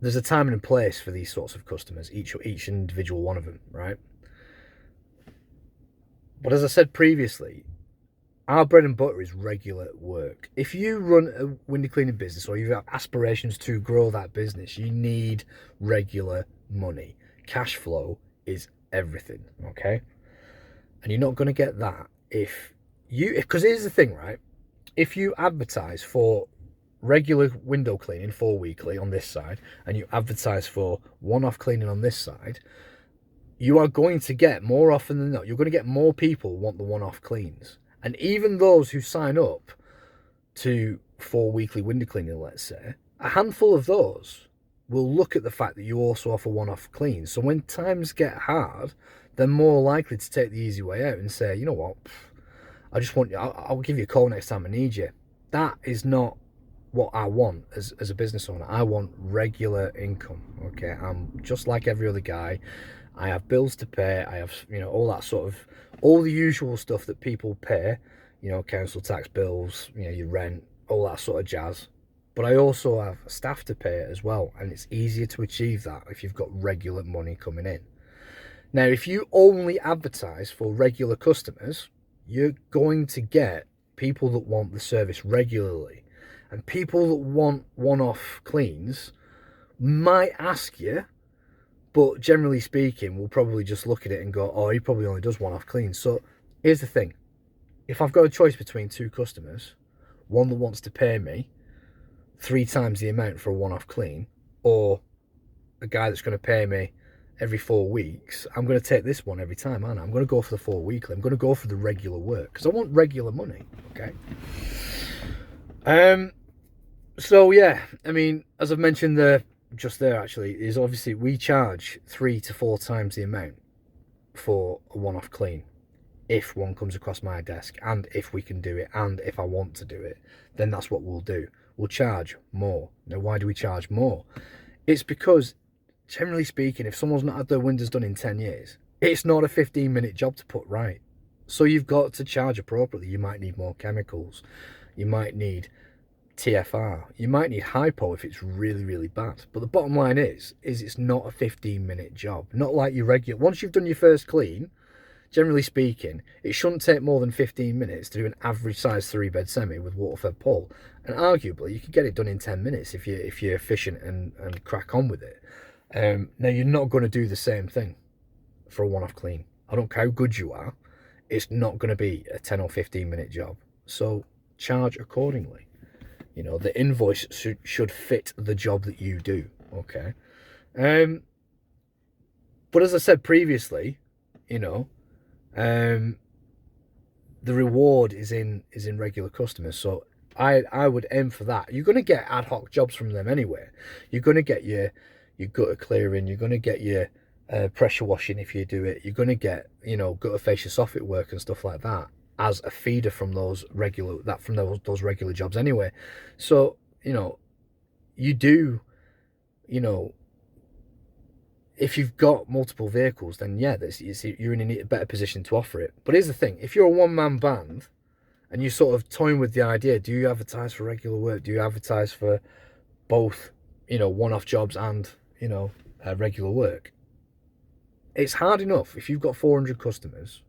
there's a time and a place for these sorts of customers, each individual one of them, right? But as I said previously, our bread and butter is regular work. If you run a window cleaning business or you have aspirations to grow that business, you need regular money. Cash flow is everything, okay? And you're not going to get that because here's the thing, right? If you advertise for regular window cleaning 4 weekly on this side and you advertise for one-off cleaning on this side, you are going to get, more often than not, you're going to get more people want the one-off cleans. And even those who sign up to 4 weekly window cleaning, let's say, a handful of those will look at the fact that you also offer one-off cleans. So when times get hard, they're more likely to take the easy way out and say, you know what, I just want you, I'll give you a call next time I need you. That is not what I want as a business owner. I want regular income, okay? I'm just like every other guy. I have bills to pay. I have, all that sort of, all the usual stuff that people pay, council tax bills, your rent, all that sort of jazz. But I also have staff to pay as well, and it's easier to achieve that if you've got regular money coming in. Now, if you only advertise for regular customers, you're going to get people that want the service regularly. And people that want one-off cleans might ask you, but generally speaking, we'll probably just look at it and go, oh, he probably only does one-off cleans. So here's the thing. If I've got a choice between two customers, one that wants to pay me 3 times the amount for a one-off clean, or a guy that's going to pay me every 4 weeks, I'm going to take this one every time, aren't I? I'm going to go for the 4 weekly. I'm going to go for the regular work because I want regular money, okay? So yeah, I mean, as I've mentioned just there actually, is obviously we charge 3 to 4 times the amount for a one-off clean if one comes across my desk, and if we can do it, and if I want to do it, then that's what we'll do. We'll charge more. Now, why do we charge more? It's because, generally speaking, if someone's not had their windows done in 10 years, it's not a 15-minute job to put right. So you've got to charge appropriately. You might need more chemicals. You might need TFR. You might need hypo if it's really, really bad. But the bottom line is it's not a 15-minute job. Not like your regular. Once you've done your first clean, generally speaking, it shouldn't take more than 15 minutes to do an average size 3-bed semi with water-fed pole. And arguably, you could get it done in 10 minutes if you're efficient and crack on with it. Now, you're not going to do the same thing for a one-off clean. I don't care how good you are. It's not going to be a 10 or 15-minute job. So charge accordingly. The invoice should fit the job that you do, okay? But as I said previously, the reward is in regular customers. So I would aim for that. You're going to get ad hoc jobs from them anyway. You're going to get your gutter clearing. You're going to get your pressure washing if you do it. You're going to get gutter fascia soffit work and stuff like that as a feeder from those regular jobs anyway. So you do, if you've got multiple vehicles, then yeah, you're in a better position to offer it. But here's the thing: if you're a one-man band and you're sort of toying with the idea, do you advertise for regular work? Do you advertise for both, one-off jobs and regular work? It's hard enough if you've got 400 customers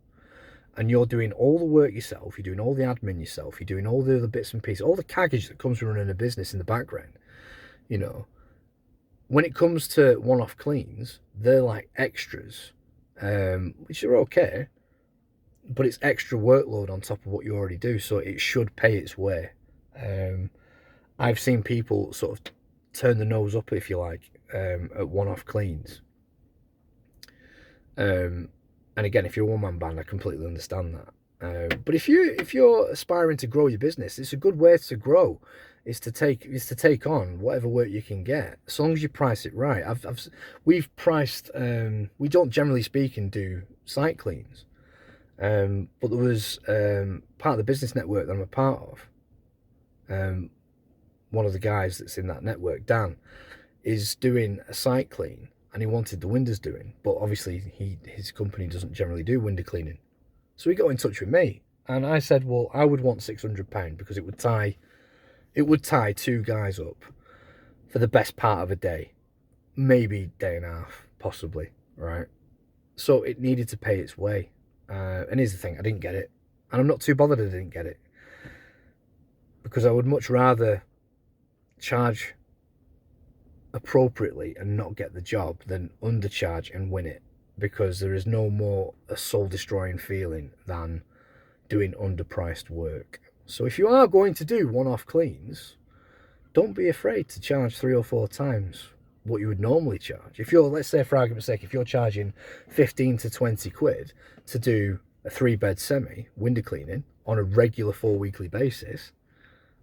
and you're doing all the work yourself, you're doing all the admin yourself, you're doing all the other bits and pieces, all the caggage that comes with running a business in the background. When it comes to one-off cleans, they're like extras, which are okay, but it's extra workload on top of what you already do, so it should pay its way. I've seen people sort of turn the nose up, if you like, at one-off cleans. And again, if you're a one-man band, I completely understand that. But if you're aspiring to grow your business, it's a good way to grow. Is to take on whatever work you can get, as long as you price it right. We've priced. We don't, generally speaking, do site cleans, but there was part of the business network that I'm a part of. One of the guys that's in that network, Dan, is doing a site clean. And he wanted the windows doing, but obviously his company doesn't generally do window cleaning. So he got in touch with me, and I said, well, I would want £600 because it would tie 2 guys up for the best part of a day. maybe day and a half, possibly, right? So it needed to pay its way. And here's the thing, I didn't get it. And I'm not too bothered I didn't get it. Because I would much rather charge appropriately and not get the job than undercharge and win it. Because there is no more a soul-destroying feeling than doing underpriced work. So if you are going to do one-off cleans, don't be afraid to charge 3 or 4 times what you would normally charge. If you're, let's say for argument's sake, if you're charging 15 to 20 quid to do a 3-bed semi window cleaning on a regular 4-weekly basis,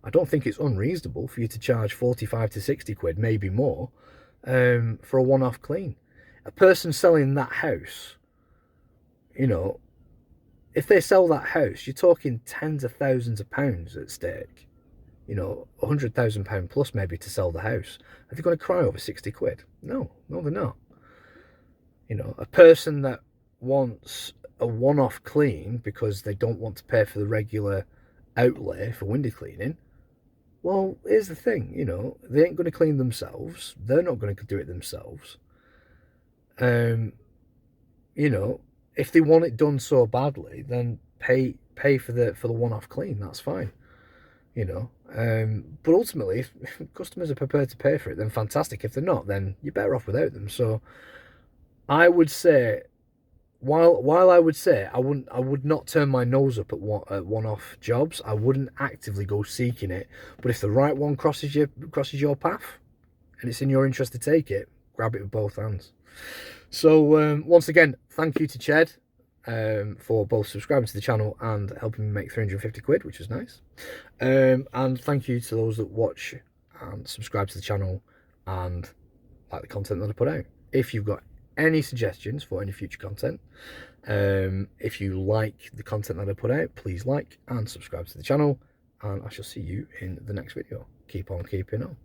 I don't think it's unreasonable for you to charge 45 to 60 quid, maybe more, for a one-off clean. A person selling that house, you know, if they sell that house, you're talking tens of thousands of pounds at stake. You know, £100,000 plus maybe to sell the house. Are they going to cry over 60 quid? No, they're not. You know, a person that wants a one-off clean because they don't want to pay for the regular outlay for window cleaning, well, here's the thing, you know, they ain't going to clean themselves. They're not going to do it themselves. You know, if they want it done so badly, then pay for the one-off clean. That's fine. You know, but ultimately, if customers are prepared to pay for it, then fantastic. If they're not, then you're better off without them. So, I would say, while I would say I would not turn my nose up at one-off jobs. I wouldn't actively go seeking it. But if the right one crosses your path, and it's in your interest to take it, grab it with both hands. So once again, thank you to Ched for both subscribing to the channel and helping me make 350 quid, which was nice. And thank you to those that watch and subscribe to the channel and like the content that I put out. If you've got any suggestions for any future content, if you like the content that I put out, please like and subscribe to the channel, and I shall see you in the next video. Keep on keeping on.